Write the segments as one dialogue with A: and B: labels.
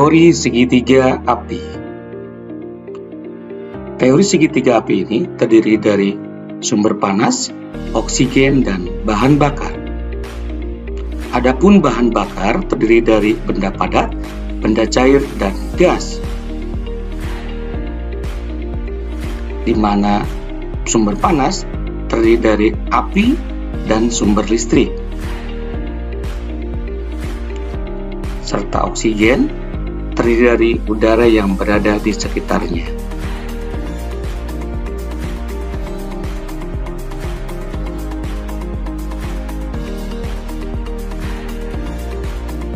A: Teori segitiga api. Teori segitiga api ini terdiri dari sumber panas, oksigen, dan bahan bakar. Adapun bahan bakar terdiri dari benda padat, benda cair, dan gas. Di mana sumber panas terdiri dari api dan sumber listrik, serta oksigen terdiri dari udara yang berada di sekitarnya.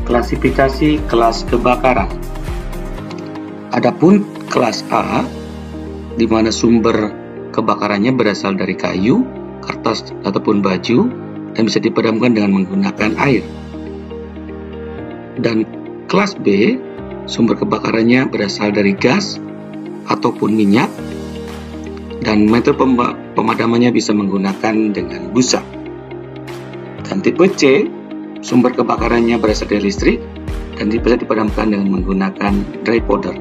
A: Klasifikasi kelas kebakaran. Adapun kelas A, di mana sumber kebakarannya berasal dari kayu, kertas, ataupun baju, dan bisa dipadamkan dengan menggunakan air. Dan kelas B, sumber kebakarannya berasal dari gas ataupun minyak, dan metode pemadamannya bisa menggunakan dengan busa. Dan tipe C, sumber kebakarannya berasal dari listrik dan bisa dipadamkan dengan menggunakan dry powder.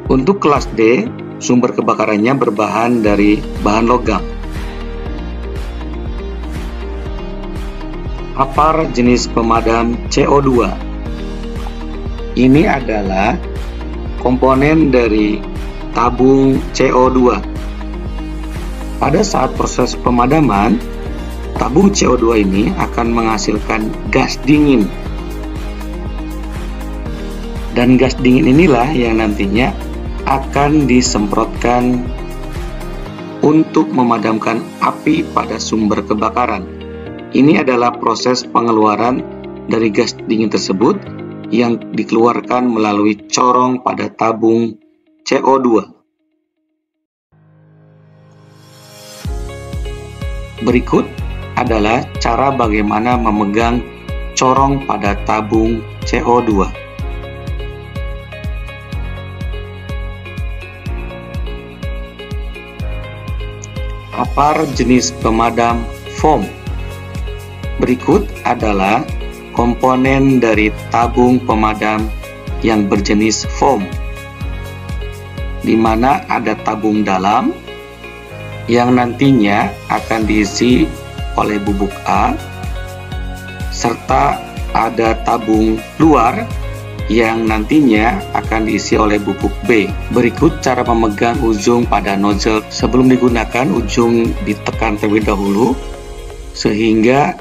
A: Untuk kelas D, sumber kebakarannya berbahan dari bahan logam. Apar jenis pemadam CO2. Ini adalah komponen dari tabung CO2. Pada saat proses pemadaman, tabung CO2 ini akan menghasilkan gas dingin. Dan gas dingin inilah yang nantinya akan disemprotkan untuk memadamkan api pada sumber kebakaran. Ini adalah proses pengeluaran dari gas dingin tersebut yang dikeluarkan melalui corong pada tabung CO2. Berikut adalah cara bagaimana memegang corong pada tabung CO2. Apar jenis pemadam foam. Berikut adalah komponen dari tabung pemadam yang berjenis foam, di mana ada tabung dalam yang nantinya akan diisi oleh bubuk A, serta ada tabung luar yang nantinya akan diisi oleh bubuk B. Berikut cara memegang ujung pada nozzle. Sebelum digunakan, ujung ditekan terlebih dahulu sehingga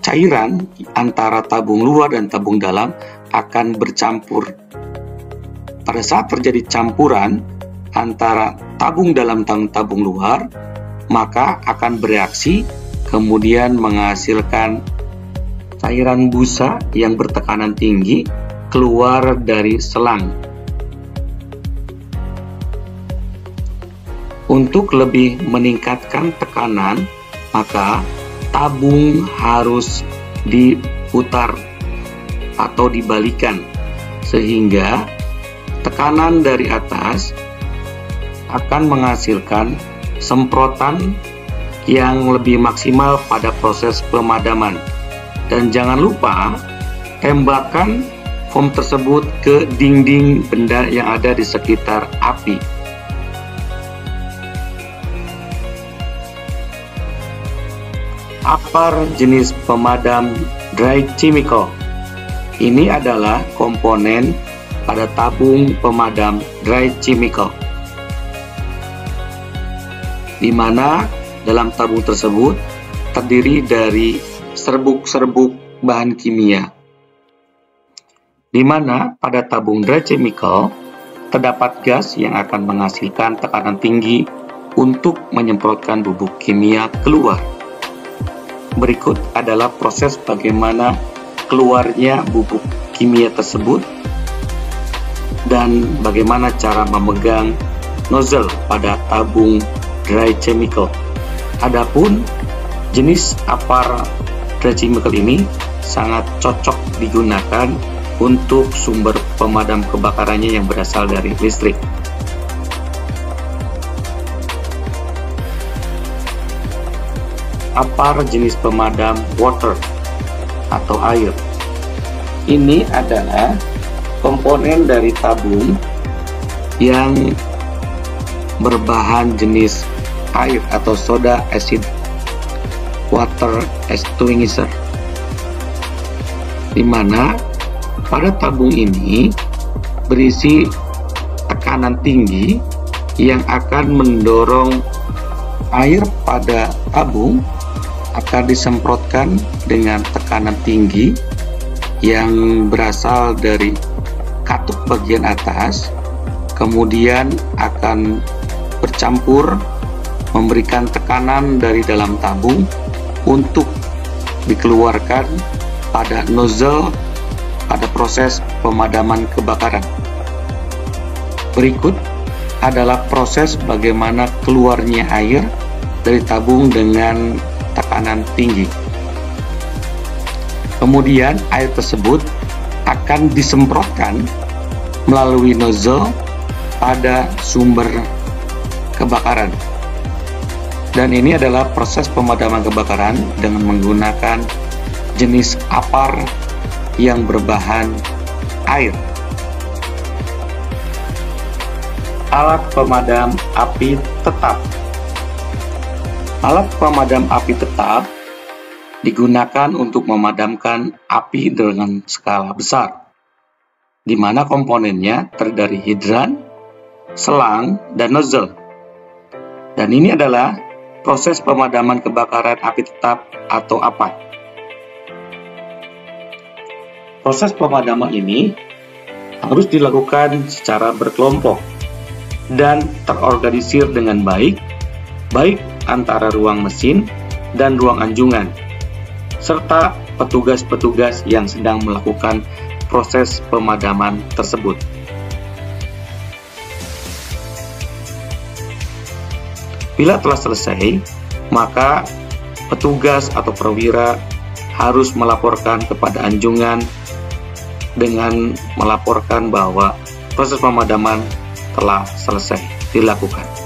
A: cairan antara tabung luar dan tabung dalam akan bercampur. Pada saat terjadi campuran antara tabung dalam dan tabung luar, maka akan bereaksi kemudian menghasilkan cairan busa yang bertekanan tinggi keluar dari selang. Untuk lebih meningkatkan tekanan, maka tabung harus diputar atau dibalikan sehingga tekanan dari atas akan menghasilkan semprotan yang lebih maksimal pada proses pemadaman. Dan jangan lupa tembakkan foam tersebut ke dinding benda yang ada di sekitar api. Apar jenis pemadam dry chemical. Ini adalah komponen pada tabung pemadam dry chemical, di mana dalam tabung tersebut terdiri dari serbuk-serbuk bahan kimia, di mana pada tabung dry chemical terdapat gas yang akan menghasilkan tekanan tinggi untuk menyemprotkan bubuk kimia keluar. Berikut adalah proses bagaimana keluarnya bubuk kimia tersebut dan bagaimana cara memegang nozzle pada tabung dry chemical. Adapun jenis apar dry chemical ini sangat cocok digunakan untuk sumber pemadam kebakarannya yang berasal dari listrik. Apar jenis pemadam water atau air. Ini adalah komponen dari tabung yang berbahan jenis air atau soda acid water extinguisher, di mana pada tabung ini berisi tekanan tinggi yang akan mendorong air pada tabung akan disemprotkan dengan tekanan tinggi yang berasal dari katup bagian atas, kemudian akan bercampur memberikan tekanan dari dalam tabung untuk dikeluarkan pada nozzle pada proses pemadaman kebakaran. Berikut adalah proses bagaimana keluarnya air dari tabung dengan tekanan tinggi. Kemudian air tersebut akan disemprotkan melalui nozzle pada sumber kebakaran. Dan ini adalah proses pemadaman kebakaran dengan menggunakan jenis APAR yang berbahan air. Alat pemadam api tetap. Alat pemadam api tetap digunakan untuk memadamkan api dengan skala besar, di mana komponennya terdiri hidran, selang, dan nozzle. Dan ini adalah proses pemadaman kebakaran api tetap atau APAT. Proses pemadaman ini harus dilakukan secara berkelompok dan terorganisir dengan baik antara ruang mesin dan ruang anjungan, serta petugas-petugas yang sedang melakukan proses pemadaman tersebut. Bila telah selesai, maka petugas atau perwira harus melaporkan kepada anjungan dengan melaporkan bahwa proses pemadaman telah selesai dilakukan.